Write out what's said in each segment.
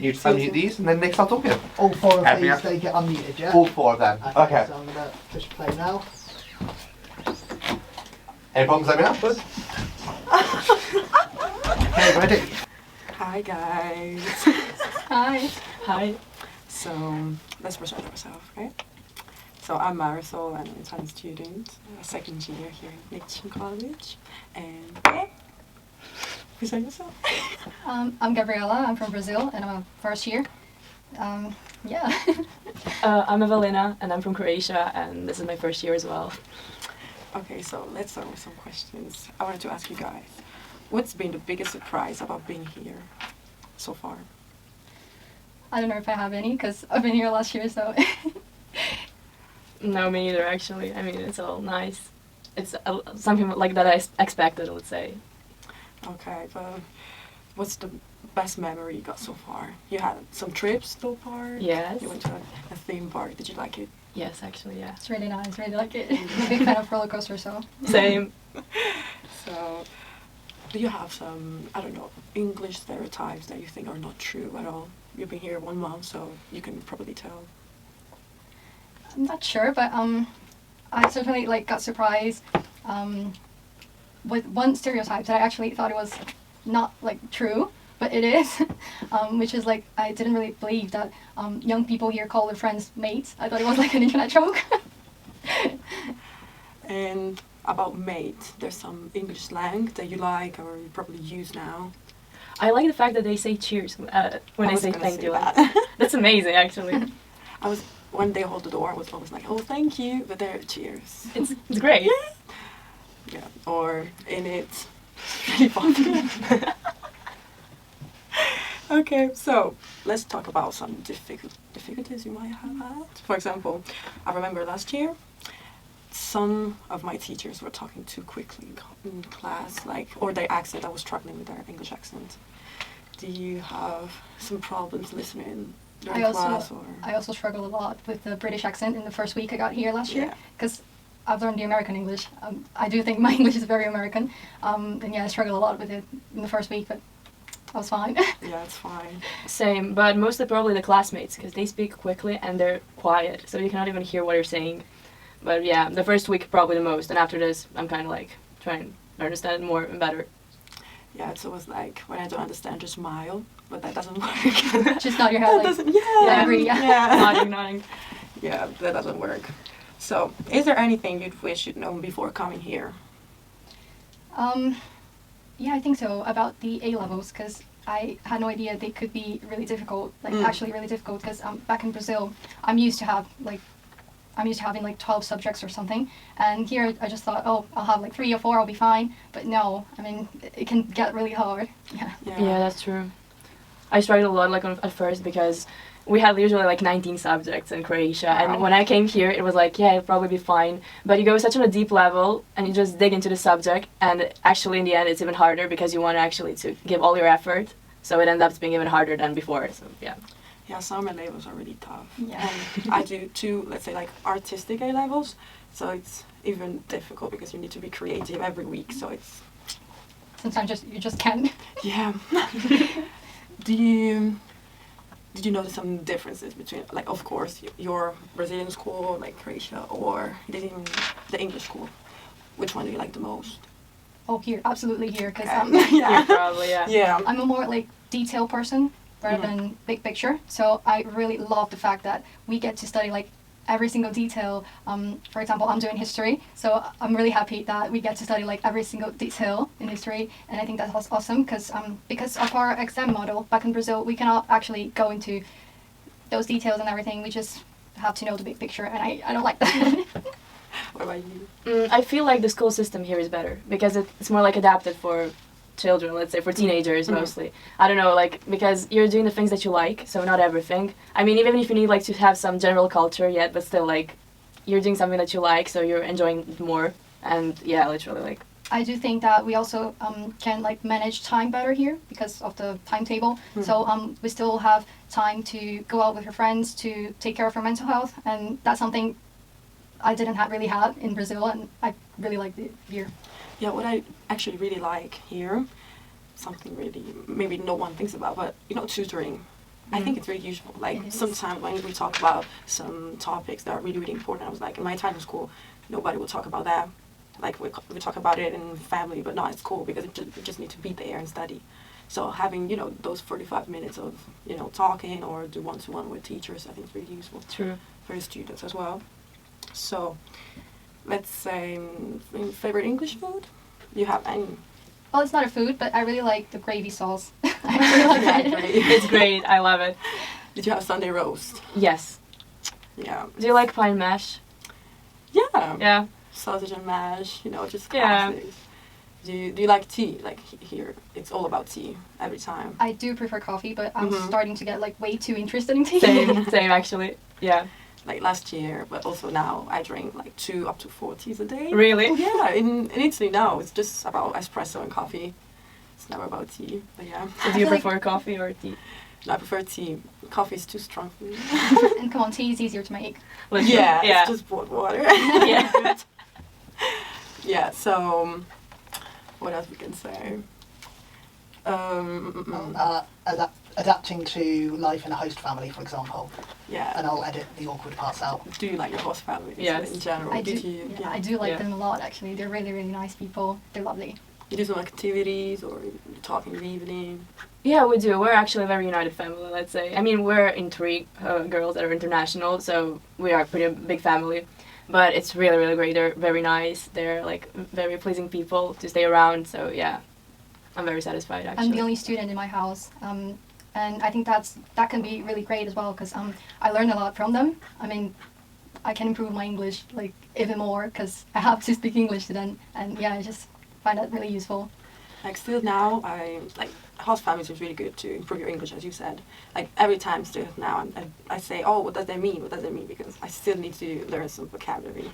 You just unmute these and then they start talking. All four of Every- these, they get unmuted, yeah? All four of them. Okay. So I'm going to push play now. Any problems, let me know. Good. Okay, ready? Hi guys. Hi. Hi. So let's present ourselves, right? So I'm Marisol, and I'm an Italian student, a second year here in Itchen College. And yeah, present yourself. I'm Gabriela, I'm from Brazil, and I'm a first year. Yeah. I'm Evelina, and I'm from Croatia, and this is my first year as well. Okay, so let's start with some questions. I wanted to ask you guys, what's been the biggest surprise about being here so far? I don't know if I have any, because I've been here last year, so... No, me neither, actually. I mean, it's all nice. It's something like that I expected, I would say. Okay, but what's the best memory you got so far? You had some trips to a park? Yes. You went to a theme park. Did you like it? Yes, actually, yeah. It's really nice, really like it. I'm a big fan of roller coasters, so... Same. So, do you have some, I don't know, English stereotypes that you think are not true at all? You've been here 1 month, so you can probably tell. I'm not sure, but I certainly got surprised with one stereotype that I actually thought it was not true, but it is, which is I didn't really believe that young people here call their friends mates. I thought it was an internet joke. And about mate, there's some English slang that you like or you probably use now. I like the fact that they say cheers when they say thank you. That. That's amazing, actually. When they hold the door, I was always like, oh, thank you, but they're cheers. It's great. Yeah, or in it. Really fun. Okay, so let's talk about some difficulties you might have had. For example, I remember last year, some of my teachers were talking too quickly in class, or their accent. I was struggling with their English accent. Do you have some problems listening during class? I also struggled a lot with the British accent in the first week I got here last year, because I've learned the American English. I do think my English is very American, and yeah, I struggled a lot with it in the first week, but I was fine. Yeah, it's fine. Same, but mostly probably the classmates, because they speak quickly and they're quiet, so you cannot even hear what you're saying. But yeah, the first week probably the most, and after this, I'm kind of trying to understand it more and better. Yeah, it's always when I don't understand, just smile, but that doesn't work. Just nod your head. Yeah, I agree. Yeah. Nodding. Yeah, that doesn't work. So, is there anything you'd wish you'd known before coming here? Yeah, I think so, about the A levels, because I had no idea they could be really difficult, actually really difficult, because back in Brazil, I'm used to having 12 subjects or something, and here I just thought, oh, I'll have 3 or 4, I'll be fine, but no, I mean, it can get really hard. Yeah, that's true. I struggled a lot at first because we had usually 19 subjects in Croatia, and when I came here it was yeah, it'll probably be fine, but you go such on a deep level and you just dig into the subject, and actually in the end it's even harder because you want actually to give all your effort, so it ends up being even harder than before, so yeah. Yeah, some A-levels are really tough. Yeah. And I do 2, let's say artistic A-levels, so it's even difficult because you need to be creative every week, so it's... Sometimes you just can't. Yeah. Did you notice some differences between, of course, your Brazilian school, Croatia, or the English school? Which one do you like the most? Oh, here, absolutely here, because Here probably, yeah. Yeah. I'm a more detail person rather than big picture, so I really love the fact that we get to study every single detail. For example, I'm doing history, so I'm really happy that we get to study every single detail in history, and I think that's awesome because of our exam model back in Brazil, we cannot actually go into those details and everything. We just have to know the big picture, and I don't like that. What about you? I feel the school system here is better because it's more adapted for children, let's say, for teenagers mostly. I don't know, because you're doing the things that you like, so not everything. I mean, even if you need to have some general culture yet, but still you're doing something that you like, so you're enjoying it more, and yeah, literally I do think that we also can manage time better here because of the timetable. So we still have time to go out with your friends, to take care of your mental health, and that's something I didn't really have in Brazil, and I really liked it here. Yeah, what I actually really like here, something really maybe no one thinks about, but tutoring. I think it's very useful. Like It is. sometimes when we talk about some topics that are really, really important, I was like, in my time in school, nobody will talk about that. Like we talk about it in family, but not at school because we just need to be there and study. So having, you know, those 45 minutes of, you know, talking or do one-to-one with teachers, I think is really useful True. for the students as well. So let's say favorite English food? You have any? Well, it's not a food, but I really like the gravy sauce. I really like Yeah, it. great. It's great. I love it. Did you have Sunday roast? Yes. Yeah. Do you like pine mash? Yeah. Yeah. Sausage and mash, you know, just Yeah. classics. Do you like tea? Like here, it's all about tea every time. I do prefer coffee, but I'm Mhm. starting to get like way too interested in tea. Same actually. Yeah. Like last year, but also now I drink like 2 up to 4 teas a day. Really? Yeah, in Italy now it's just about espresso and coffee. It's never about tea, but yeah. So do you prefer coffee or tea? No, I prefer tea. Coffee is too strong for me. And come on, tea is easier to make. Literally. Yeah, Yeah. it's just boiled water. Yeah. Yeah, so what else we can say? Adapting to life in a host family, for example. Yeah. And I'll edit the awkward parts out. Do you like your host family Yes. in general? I do. Did you, Yeah, I do like Yeah. them a lot. Actually, they're really, really nice people. They're lovely. You do some activities or you talk in the evening? Yeah, we do. We're actually a very united family, let's say. I mean, we're in 3 girls that are international, so we are a pretty big family. But it's really, really great. They're very nice. They're like very pleasing people to stay around. So yeah, I'm very satisfied actually. I'm the only student in my house, and I think that can be really great as well because I learn a lot from them. I mean, I can improve my English like even more because I have to speak English to them, and yeah, I just find that really useful. Like still now, I like host families is really good to improve your English, as you said. Like every time still now, I say, oh, what does that mean? What does that mean? Because I still need to learn some vocabulary.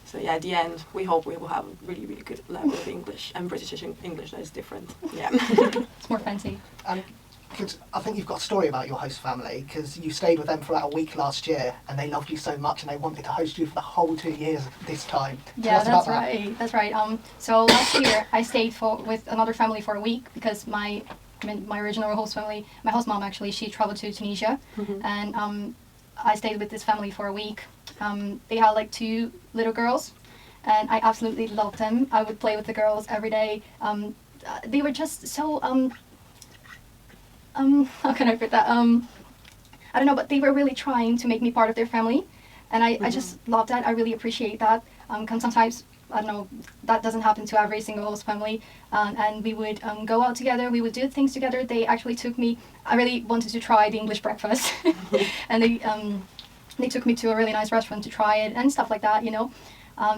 So yeah, at the end, we hope we will have a really, really good level of English and British English that is different. Yeah. It's more fancy. Because I think you've got a story about your host family, because you stayed with them for about a week last year, and they loved you so much, and they wanted to host you for the whole 2 years this time. Tell Yeah, us about that's that. right. That's right. So last year I stayed with another family for a week because my original host family, my host mom actually, she traveled to Tunisia, and I stayed with this family for a week. They had like 2 little girls, and I absolutely loved them. I would play with the girls every day. They were just so how can I put that? I don't know, but they were really trying to make me part of their family, and I just love that. I really appreciate that. Because sometimes, I don't know, that doesn't happen to every single host family. And we would go out together, we would do things together. They actually took me, I really wanted to try the English breakfast. And they took me to a really nice restaurant to try it and stuff like that, you know.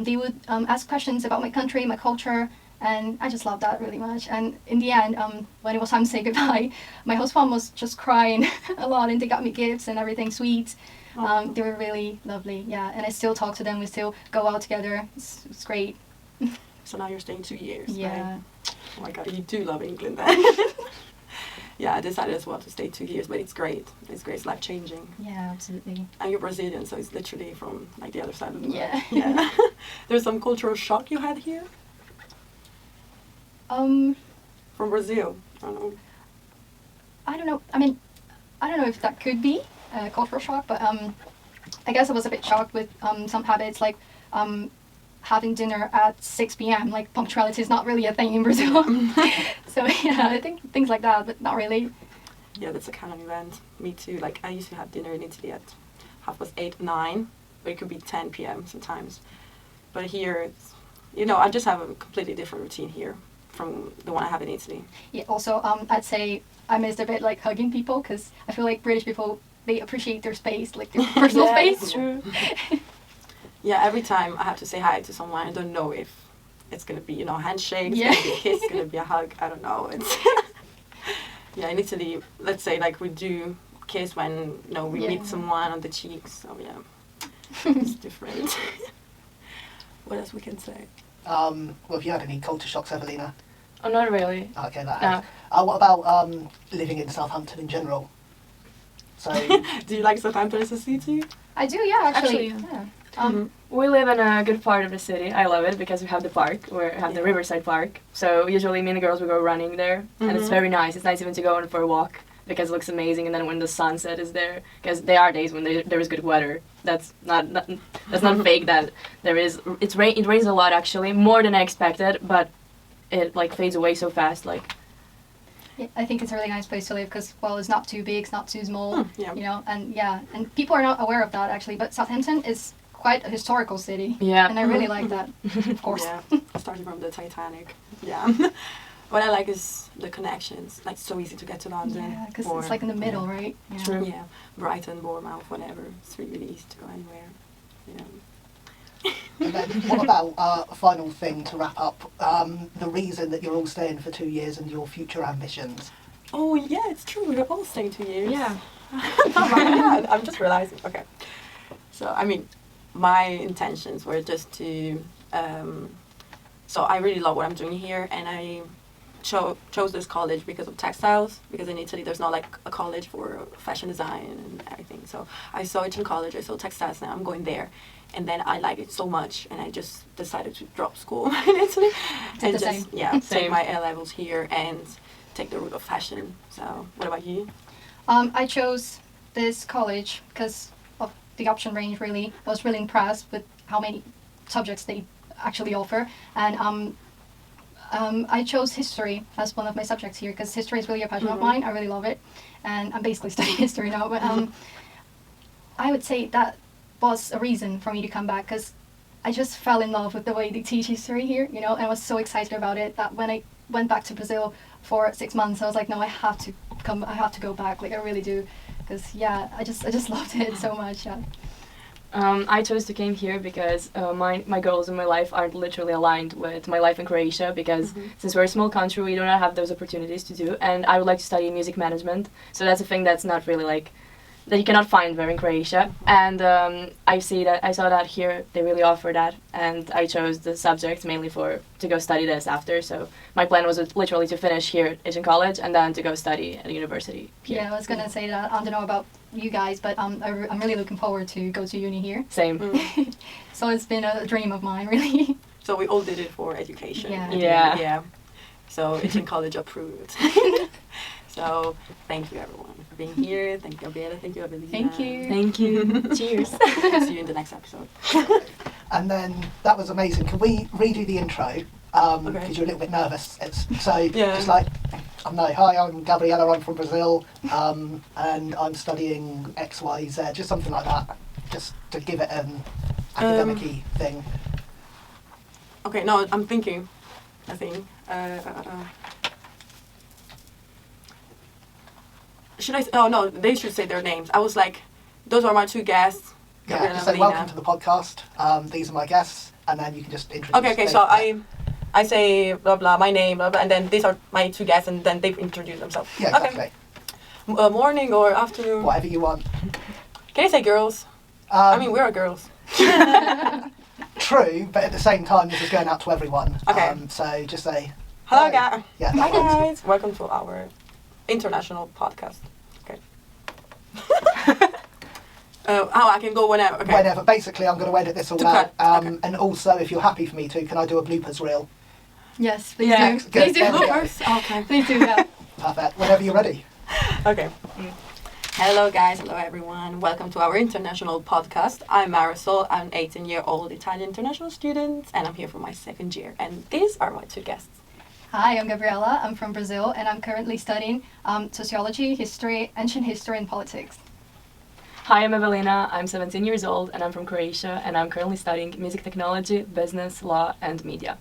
They would ask questions about my country, my culture, and I just loved that really much. And in the end, when it was time to say goodbye, my host mom was just crying a lot, and they got me gifts and everything, sweets. They were really lovely, yeah. And I still talk to them. We still go out together. It's great. So now you're staying 2 years. Yeah. Right? Oh my God, you do love England then. Yeah, I decided as well to stay 2 years, but it's great. It's great. It's life changing. Yeah, absolutely. And you're Brazilian, so it's literally from like the other side of the world. Yeah. Yeah. There's some cultural shock you had here from Brazil. I don't know. I don't know. I mean, I don't know if that could be a cultural shock, but I guess I was a bit shocked with some habits, like having dinner at 6 p.m. Like punctuality is not really a thing in Brazil. So yeah, I think things like that, but not really. Yeah, that's a kind of event. Me too. Like I used to have dinner in Italy at 8:30, 9, but it could be 10 p.m. sometimes. But here, it's, you know, I just have a completely different routine here from the one I have in Italy. Yeah. Also, I'd say I missed a bit like hugging people because I feel like British people, they appreciate their space, like their personal Yeah, space. it's true. Yeah, every time I have to say hi to someone, I don't know if it's gonna be, you know, a handshake, it's Yeah. gonna be a kiss, it's gonna be a hug. I don't know. It's yeah, in Italy, let's say like we do kiss when, you know, we Yeah. meet someone on the cheeks. So yeah, it's different. What else we can say? Well, have you had any culture shocks, Evelina? Oh, not really. Okay, that No. has. What about living in Southampton in general? So, Do you like Southampton as a city? I do, yeah, actually. Actually, Yeah. We live in a good part of the city. I love it because we have the park. We have the Yeah. Riverside Park. So usually me and the girls we go running there, and it's very nice. It's nice even to go on for a walk because it looks amazing, and then when the sunset is there, because there are days when there is good weather. That's not fake. That it rains a lot actually, more than I expected, but it like fades away so fast. Like, Yeah, I think it's a really nice place to live because, well, it's not too big, it's not too small, yeah. you know, and people are not aware of that actually, but Southampton is quite a historical city. Yeah. And I really like that, of course. Yeah, starting from the Titanic. Yeah. What I like is the connections. Like, so easy to get to London. Yeah, because or- it's like in the middle, right? Yeah. True. Yeah, Brighton, Bournemouth, whatever. It's really easy to go anywhere. Yeah. And then what about a final thing to wrap up? The reason that you're all staying for 2 years and your future ambitions. Oh yeah, it's true. We're all staying 2 years. Yeah. Oh my god, I'm just realizing. Okay. So I mean, my intentions were just to. So I really love what I'm doing here, and I chose this college because of textiles. Because in Italy, there's not like a college for fashion design and everything. So I saw Itchen College. I saw textiles. Now I'm going there. And then I liked it so much, and I just decided to drop school in Italy and the just same. take my A levels here and take the route of fashion. So, what about you? I chose this college because of the option range. Really, I was really impressed with how many subjects they actually offer, and I chose history as one of my subjects here because history is really a passion of mine. I really love it, and I'm basically studying history now. But I would say that was a reason for me to come back because I just fell in love with the way they teach history here, you know, and I was so excited about it that when I went back to Brazil for 6 months, I was like, no, I have to go back, like I really do, because yeah, I just loved it so much. Yeah. I chose to came here because my goals in my life aren't literally aligned with my life in Croatia because since we're a small country, we do not have those opportunities to do, and I would like to study music management, so that's a thing that's not really like that you cannot find there in Croatia, and I saw that here they really offer that, and I chose the subject mainly to go study this after. So my plan was literally to finish here at Itchen College and then to go study at a university here. Yeah, I was gonna say that. I don't know about you guys, but I'm really looking forward to go to uni here. Same. So it's been a dream of mine, really. So we all did it for education. Yeah. Yeah. Yeah. So Itchen College approved. So thank you everyone for being here. Thank you, Gabriela. Thank you, Evelina. Thank you. Thank you. Cheers. See you in the next episode. And then that was amazing. Can we redo the intro? Because you're a little bit nervous. Just like, hi, I'm Gabriela, I'm from Brazil, and I'm studying XYZ, just something like that, just to give it an academic-y thing. Okay, no, I'm thinking. I think. Should I? Oh no, they should say their names. I was like, those are my two guests. Yeah, Gabriela just say and Evelina. welcome to the podcast. These are my guests, and then you can just introduce. Okay. them. So I say blah blah my name blah blah, and then these are my two guests, and then they introduce themselves. Yeah, exactly. Okay. Morning or afternoon. Whatever you want. Can you say girls? I mean, we are girls. True, but at the same time, this is going out to everyone. Okay. So just say. Hello, hi. guys. Yeah. Hi guys. Welcome to our international podcast. Okay. I can go whenever. Okay. Whenever. Basically, I'm going to edit this all To out. cut, okay. And also, if you're happy for me to, can I do a bloopers reel? Yes, please Yeah. do. Good. Please do. There we go. Bloopers? Okay. Please do. Yeah. Perfect. Whenever you're ready. Okay. Hello guys, hello everyone. Welcome to our international podcast. I'm Marisol, I'm an 18-year-old Italian international student, and I'm here for my second year. And these are my two guests. Hi, I'm Gabriela. I'm from Brazil, and I'm currently studying sociology, history, ancient history, and politics. Hi, I'm Evelina. I'm 17 years old and I'm from Croatia, and I'm currently studying music technology, business, law, and media.